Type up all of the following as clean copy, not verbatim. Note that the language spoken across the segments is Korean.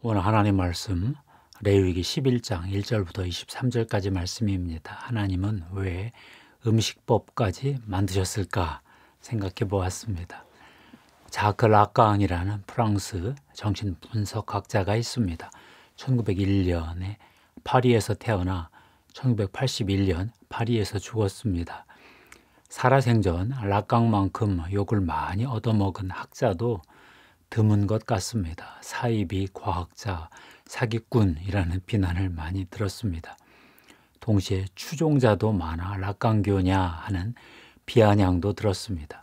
오늘 하나님 말씀 레위기 11장 1절부터 23절까지 말씀입니다. 하나님은 왜 음식법까지 만드셨을까 생각해 보았습니다. 자크 라깡이라는 프랑스 정신분석학자가 있습니다. 1901년에 파리에서 태어나 1981년 파리에서 죽었습니다. 살아생전 라깡만큼 욕을 많이 얻어먹은 학자도 드문 것 같습니다. 사이비 과학자, 사기꾼이라는 비난을 많이 들었습니다. 동시에 추종자도 많아 라깡교냐 하는 비아냥도 들었습니다.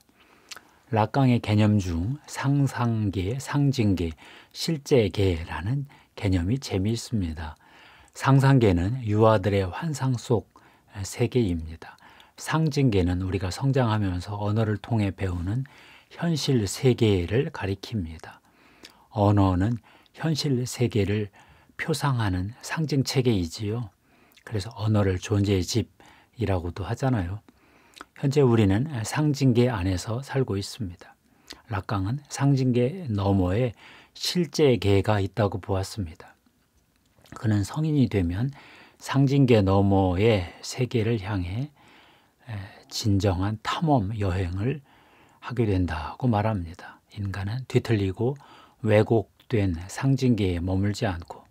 라깡의 개념 중 상상계, 상징계, 실제계라는 개념이 재미있습니다. 상상계는 유아들의 환상 속 세계입니다. 상징계는 우리가 성장하면서 언어를 통해 배우는 현실 세계를 가리킵니다. 언어는 현실 세계를 표상하는 상징 체계이지요. 그래서 언어를 존재의 집이라고도 하잖아요. 현재 우리는 상징계 안에서 살고 있습니다. 라깡은 상징계 너머에 실제계가 있다고 보았습니다. 그는 성인이 되면 상징계 너머의 세계를 향해 진정한 탐험 여행을 하게 된다고 말합니다. 인간은 뒤틀리고 왜곡된 상징계에 머물지 않고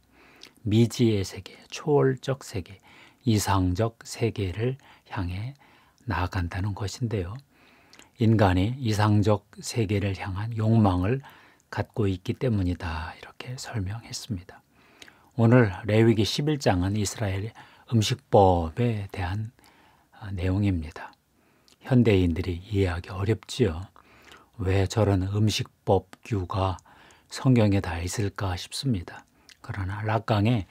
미지의 세계, 초월적 세계, 이상적 세계를 향해 나아간다는 것인데요. 인간이 이상적 세계를 향한 욕망을 갖고 있기 때문이다. 이렇게 설명했습니다. 오늘 레위기 11장은 이스라엘 음식법에 대한 내용입니다. 현대인들이 이해하기 어렵지요. 왜 저런 음식법규가 성경에 다 있을까 싶습니다. 그러나 라깡의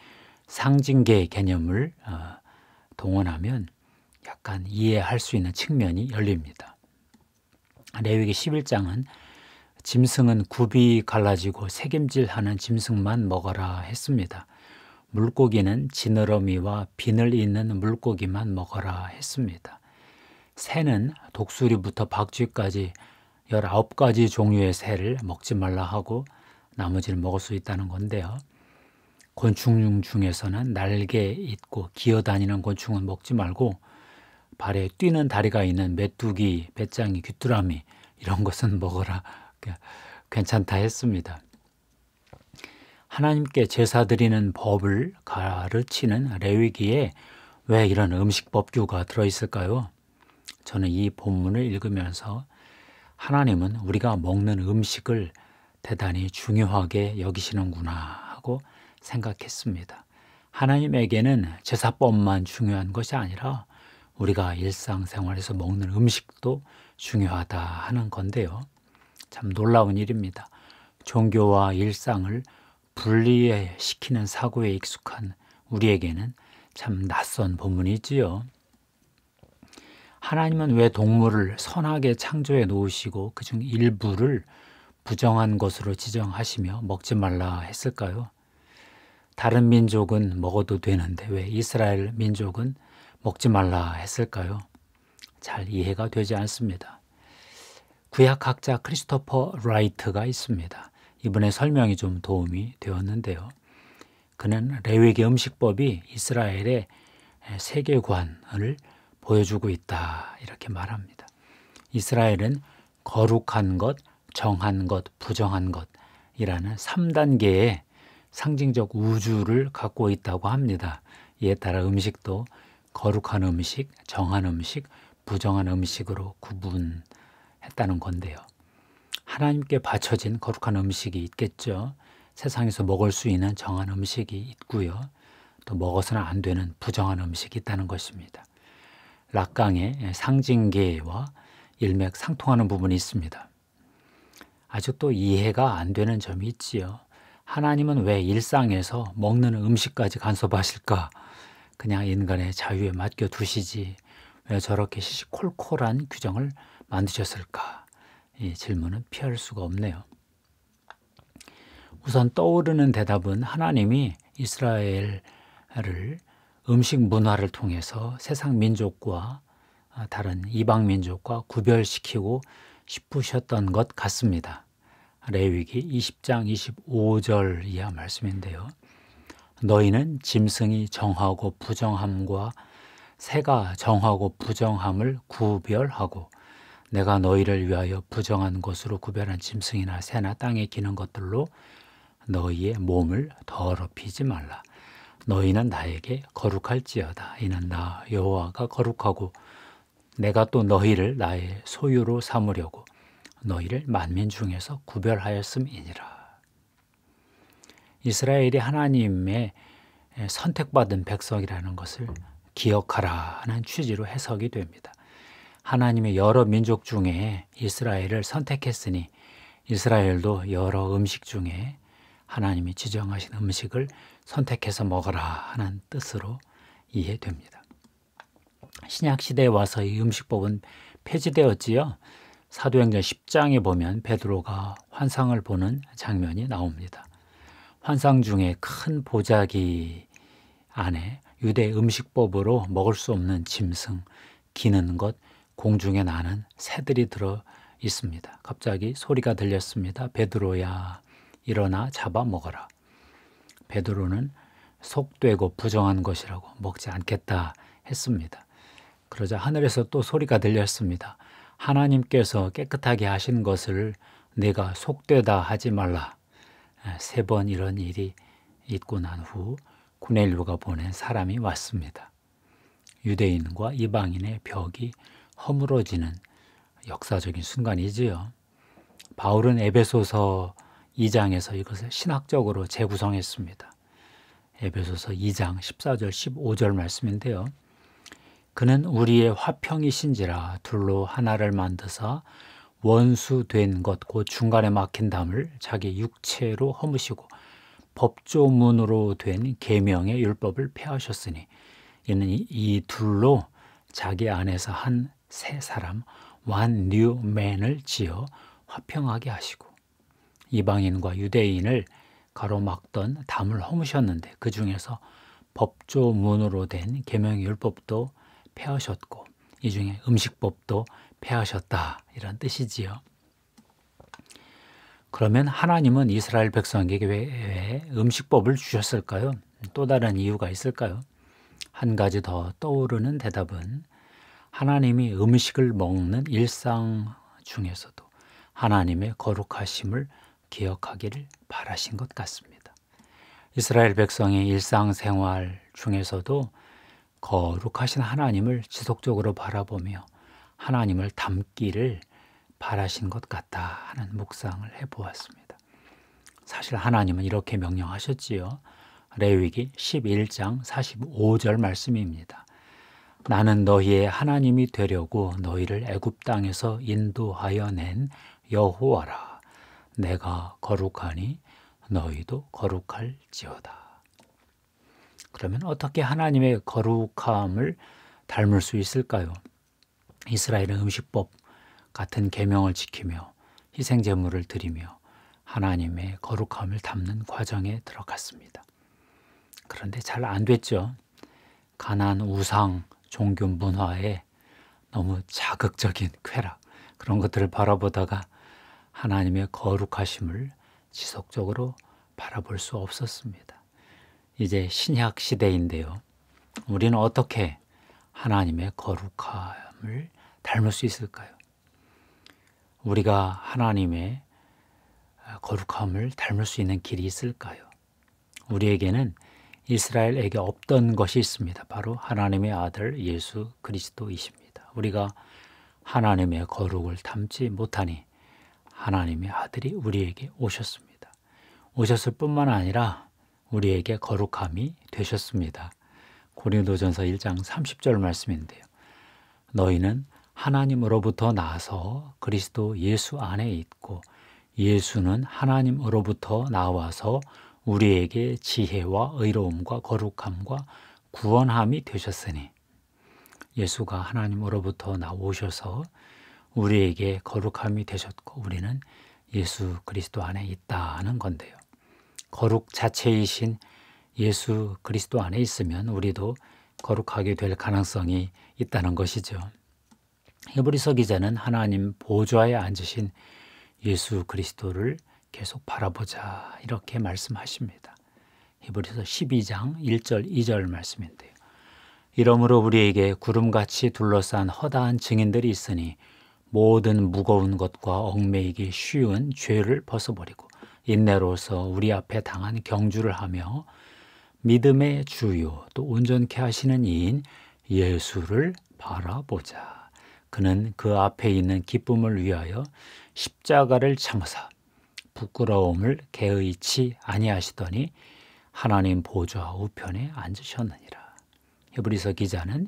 상징계 개념을 동원하면 약간 이해할 수 있는 측면이 열립니다. 레위기 11장은 짐승은 굽이 갈라지고 새김질하는 짐승만 먹어라 했습니다. 물고기는 지느러미와 비늘 있는 물고기만 먹어라 했습니다. 새는 독수리부터 박쥐까지 19가지 종류의 새를 먹지 말라 하고 나머지를 먹을 수 있다는 건데요. 곤충 중에서는 날개 있고 기어다니는 곤충은 먹지 말고 발에 뛰는 다리가 있는 메뚜기, 배짱이, 귀뚜라미 이런 것은 먹어라. 괜찮다 했습니다. 하나님께 제사 드리는 법을 가르치는 레위기에 왜 이런 음식법규가 들어있을까요? 저는 이 본문을 읽으면서 하나님은 우리가 먹는 음식을 대단히 중요하게 여기시는구나 하고 생각했습니다. 하나님에게는 제사법만 중요한 것이 아니라 우리가 일상생활에서 먹는 음식도 중요하다 하는 건데요. 참 놀라운 일입니다. 종교와 일상을 분리시키는 사고에 익숙한 우리에게는 참 낯선 본문이지요. 하나님은 왜 동물을 선하게 창조해 놓으시고 그중 일부를 부정한 것으로 지정하시며 먹지 말라 했을까요? 다른 민족은 먹어도 되는데 왜 이스라엘 민족은 먹지 말라 했을까요? 잘 이해가 되지 않습니다. 구약학자 크리스토퍼 라이트가 있습니다. 이분의 설명이 좀 도움이 되었는데요. 그는 레위기 음식법이 이스라엘의 세계관을 보여주고 있다 이렇게 말합니다. 이스라엘은 거룩한 것, 정한 것, 부정한 것이라는 3단계의 상징적 우주를 갖고 있다고 합니다. 이에 따라 음식도 거룩한 음식, 정한 음식, 부정한 음식으로 구분했다는 건데요. 하나님께 바쳐진 거룩한 음식이 있겠죠. 세상에서 먹을 수 있는 정한 음식이 있고요. 또 먹어서는 안 되는 부정한 음식이 있다는 것입니다. 락강의 상징계와 일맥상통하는 부분이 있습니다. 아직도 이해가 안 되는 점이 있지요. 하나님은 왜 일상에서 먹는 음식까지 간섭하실까? 그냥 인간의 자유에 맡겨두시지 왜 저렇게 시시콜콜한 규정을 만드셨을까? 이 질문은 피할 수가 없네요. 우선 떠오르는 대답은 하나님이 이스라엘을 음식 문화를 통해서 세상 민족과 다른 이방 민족과 구별시키고 싶으셨던 것 같습니다. 레위기 20장 25절 이하 말씀인데요. 너희는 짐승이 정하고 부정함과 새가 정하고 부정함을 구별하고 내가 너희를 위하여 부정한 것으로 구별한 짐승이나 새나 땅에 기는 것들로 너희의 몸을 더럽히지 말라. 너희는 나에게 거룩할지어다. 이는 나 여호와가 거룩하고 내가 또 너희를 나의 소유로 삼으려고 너희를 만민 중에서 구별하였음이니라. 이스라엘이 하나님의 선택받은 백성이라는 것을 기억하라 하는 취지로 해석이 됩니다. 하나님의 여러 민족 중에 이스라엘을 선택했으니 이스라엘도 여러 음식 중에 하나님이 지정하신 음식을 선택해서 먹어라 하는 뜻으로 이해됩니다. 신약 시대에 와서 이 음식법은 폐지되었지요. 사도행전 10장에 보면 베드로가 환상을 보는 장면이 나옵니다. 환상 중에 큰 보자기 안에 유대 음식법으로 먹을 수 없는 짐승, 기는 것, 공중에 나는 새들이 들어 있습니다. 갑자기 소리가 들렸습니다. 베드로야, 일어나 잡아 먹어라. 베드로는 속되고 부정한 것이라고 먹지 않겠다 했습니다. 그러자 하늘에서 또 소리가 들렸습니다. 하나님께서 깨끗하게 하신 것을 내가 속되다 하지 말라. 3번 이런 일이 있고 난 후 고넬료가 보낸 사람이 왔습니다. 유대인과 이방인의 벽이 허물어지는 역사적인 순간이지요. 바울은 에베소서 2장에서 이것을 신학적으로 재구성했습니다. 에베소서 2장 14절 15절 말씀인데요. 그는 우리의 화평이신지라 둘로 하나를 만드사 원수된 것 곧 중간에 막힌 담을 자기 육체로 허무시고 법조문으로 된 계명의 율법을 폐하셨으니 이는 이 둘로 자기 안에서 한 새 사람 one new man을 지어 화평하게 하시고 이방인과 유대인을 가로막던 담을 허무셨는데 그 중에서 법조문으로 된 계명의 율법도 폐하셨고 이 중에 음식법도 폐하셨다 이런 뜻이지요. 그러면 하나님은 이스라엘 백성에게 왜 음식법을 주셨을까요? 또 다른 이유가 있을까요? 한 가지 더 떠오르는 대답은 하나님이 음식을 먹는 일상 중에서도 하나님의 거룩하심을 기억하기를 바라신 것 같습니다. 이스라엘 백성의 일상생활 중에서도 거룩하신 하나님을 지속적으로 바라보며 하나님을 닮기를 바라신 것 같다 하는 묵상을 해보았습니다. 사실 하나님은 이렇게 명령하셨지요. 레위기 11장 45절 말씀입니다. 나는 너희의 하나님이 되려고 너희를 애굽 땅에서 인도하여 낸 여호와라. 내가 거룩하니 너희도 거룩할지어다. 그러면 어떻게 하나님의 거룩함을 닮을 수 있을까요? 이스라엘은 음식법 같은 계명을 지키며 희생 제물을 드리며 하나님의 거룩함을 담는 과정에 들어갔습니다. 그런데 잘 안 됐죠. 가나안 우상 종교 문화에 너무 자극적인 쾌락 그런 것들을 바라보다가 하나님의 거룩하심을 지속적으로 바라볼 수 없었습니다. 이제 신약 시대인데요. 우리는 어떻게 하나님의 거룩함을 닮을 수 있을까요? 우리가 하나님의 거룩함을 닮을 수 있는 길이 있을까요? 우리에게는 이스라엘에게 없던 것이 있습니다. 바로 하나님의 아들 예수 그리스도이십니다. 우리가 하나님의 거룩을 담지 못하니 하나님의 아들이 우리에게 오셨습니다. 오셨을 뿐만 아니라 우리에게 거룩함이 되셨습니다. 고린도전서 1장 30절 말씀인데요. 너희는 하나님으로부터 나서 그리스도 예수 안에 있고 예수는 하나님으로부터 나와서 우리에게 지혜와 의로움과 거룩함과 구원함이 되셨으니 예수가 하나님으로부터 나오셔서 우리에게 거룩함이 되셨고 우리는 예수 그리스도 안에 있다는 건데요. 거룩 자체이신 예수 그리스도 안에 있으면 우리도 거룩하게 될 가능성이 있다는 것이죠. 히브리서 기자는 하나님 보좌에 앉으신 예수 그리스도를 계속 바라보자 이렇게 말씀하십니다. 히브리서 12장 1절 2절 말씀인데요. 이러므로 우리에게 구름같이 둘러싼 허다한 증인들이 있으니 모든 무거운 것과 얽매이기 쉬운 죄를 벗어버리고 인내로서 우리 앞에 당한 경주를 하며 믿음의 주요 또 온전케 하시는 이인 예수를 바라보자. 그는 그 앞에 있는 기쁨을 위하여 십자가를 참으사 부끄러움을 개의치 아니하시더니 하나님 보좌 우편에 앉으셨느니라. 히브리서 기자는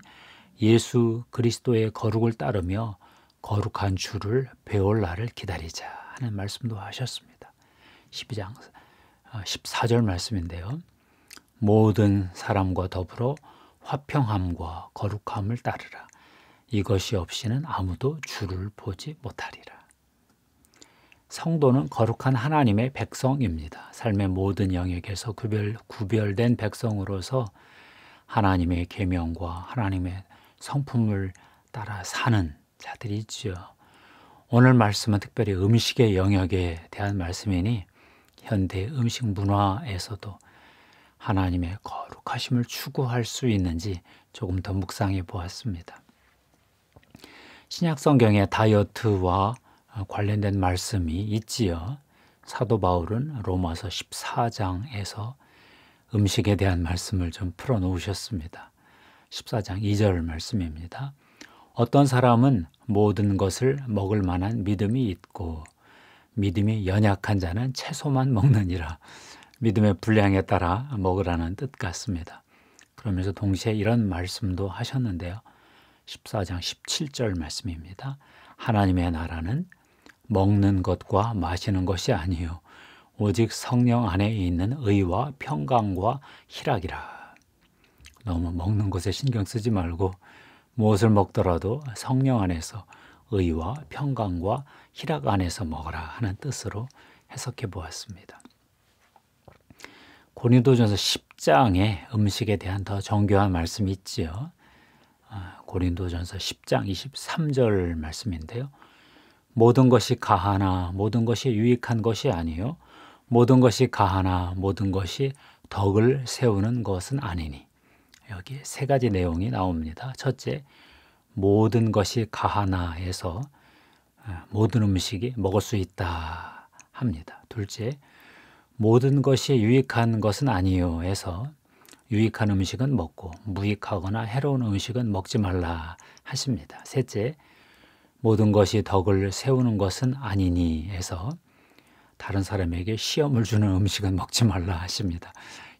예수 그리스도의 거룩을 따르며 거룩한 주를 배울 날을 기다리자 하는 말씀도 하셨습니다. 12장 14절 말씀인데요. 모든 사람과 더불어 화평함과 거룩함을 따르라. 이것이 없이는 아무도 주를 보지 못하리라. 성도는 거룩한 하나님의 백성입니다. 삶의 모든 영역에서 구별된 백성으로서 하나님의 계명과 하나님의 성품을 따라 사는 자들이 있지요. 오늘 말씀은 특별히 음식의 영역에 대한 말씀이니 현대 음식 문화에서도 하나님의 거룩하심을 추구할 수 있는지 조금 더 묵상해 보았습니다. 신약 성경에 다이어트와 관련된 말씀이 있지요. 사도 바울은 로마서 14장에서 음식에 대한 말씀을 좀 풀어놓으셨습니다. 14장 2절 말씀입니다. 어떤 사람은 모든 것을 먹을 만한 믿음이 있고 믿음이 연약한 자는 채소만 먹느니라. 믿음의 분량에 따라 먹으라는 뜻 같습니다. 그러면서 동시에 이런 말씀도 하셨는데요. 14장 17절 말씀입니다. 하나님의 나라는 먹는 것과 마시는 것이 아니요 오직 성령 안에 있는 의와 평강과 희락이라. 너무 먹는 것에 신경 쓰지 말고 무엇을 먹더라도 성령 안에서 의와 평강과 희락 안에서 먹어라 하는 뜻으로 해석해 보았습니다. 고린도전서 10장에 음식에 대한 더 정교한 말씀이 있지요. 고린도전서 10장 23절 말씀인데요. 모든 것이 가하나 모든 것이 유익한 것이 아니요 모든 것이 가하나 모든 것이 덕을 세우는 것은 아니니. 여기 세 가지 내용이 나옵니다. 첫째, 모든 것이 가하나에서 모든 음식이 먹을 수 있다 합니다. 둘째, 모든 것이 유익한 것은 아니요 해서 유익한 음식은 먹고 무익하거나 해로운 음식은 먹지 말라 하십니다. 셋째, 모든 것이 덕을 세우는 것은 아니니 해서 다른 사람에게 시험을 주는 음식은 먹지 말라 하십니다.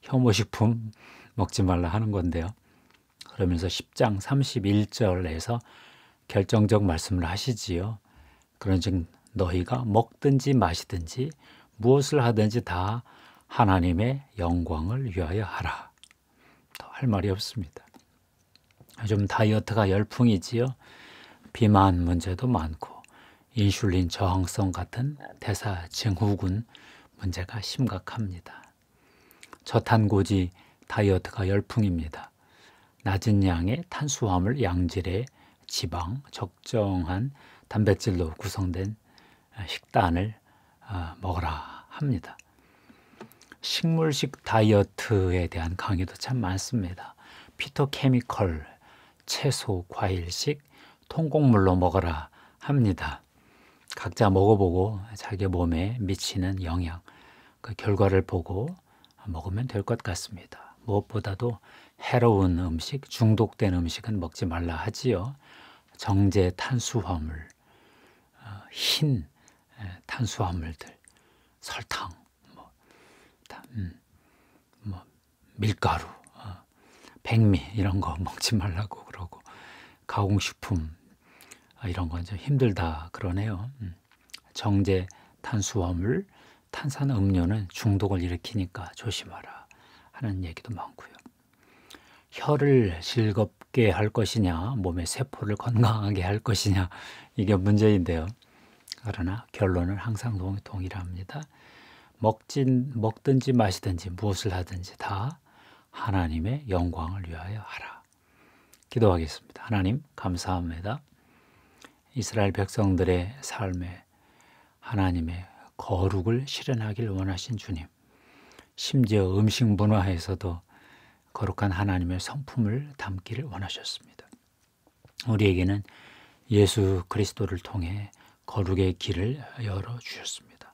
혐오식품 먹지 말라 하는 건데요. 그러면서 10장 31절에서 결정적 말씀을 하시지요. 그런즉 너희가 먹든지 마시든지 무엇을 하든지 다 하나님의 영광을 위하여 하라. 더 할 말이 없습니다. 요즘 다이어트가 열풍이지요. 비만 문제도 많고 인슐린 저항성 같은 대사증후군 문제가 심각합니다. 저탄고지 다이어트가 열풍입니다. 낮은 양의 탄수화물, 양질의 지방, 적정한 단백질로 구성된 식단을 먹어라 합니다. 식물식 다이어트에 대한 강의도 참 많습니다. 피토케미컬, 채소, 과일식, 통곡물로 먹어라 합니다. 각자 먹어보고 자기 몸에 미치는 영향, 그 결과를 보고 먹으면 될 것 같습니다. 무엇보다도 해로운 음식, 중독된 음식은 먹지 말라 하지요. 정제 탄수화물, 흰 탄수화물들, 설탕, 밀가루, 백미 이런 거 먹지 말라고 그러고 가공식품 이런 건 좀 힘들다 그러네요. 정제 탄수화물, 탄산 음료는 중독을 일으키니까 조심하라 하는 얘기도 많고요. 혀를 즐겁게 할 것이냐, 몸의 세포를 건강하게 할 것이냐 이게 문제인데요. 그러나 결론은 항상 동일합니다. 먹든지 마시든지 무엇을 하든지 다 하나님의 영광을 위하여 하라. 기도하겠습니다. 하나님 감사합니다. 이스라엘 백성들의 삶에 하나님의 거룩을 실현하길 원하신 주님, 심지어 음식 문화에서도 거룩한 하나님의 성품을 담기를 원하셨습니다. 우리에게는 예수 그리스도를 통해 거룩의 길을 열어주셨습니다.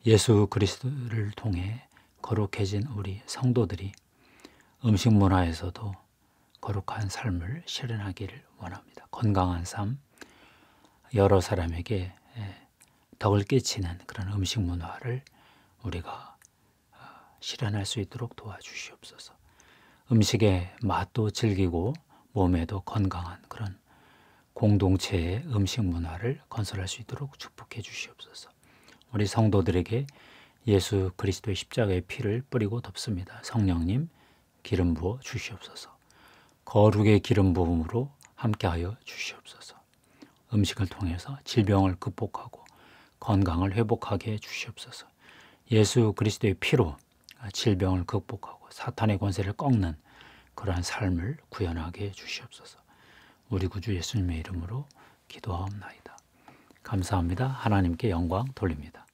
예수 그리스도를 통해 거룩해진 우리 성도들이 음식 문화에서도 거룩한 삶을 실현하기를 원합니다. 건강한 삶, 여러 사람에게 덕을 끼치는 그런 음식 문화를 우리가 실현할 수 있도록 도와주시옵소서. 음식의 맛도 즐기고 몸에도 건강한 그런 공동체의 음식 문화를 건설할 수 있도록 축복해 주시옵소서. 우리 성도들에게 예수 그리스도의 십자가의 피를 뿌리고 덮습니다. 성령님 기름 부어 주시옵소서. 거룩의 기름 부음으로 함께하여 주시옵소서. 음식을 통해서 질병을 극복하고 건강을 회복하게 해 주시옵소서. 예수 그리스도의 피로 질병을 극복하고 사탄의 권세를 꺾는 그러한 삶을 구현하게 해 주시옵소서. 우리 구주 예수님의 이름으로 기도하옵나이다. 감사합니다. 하나님께 영광 돌립니다.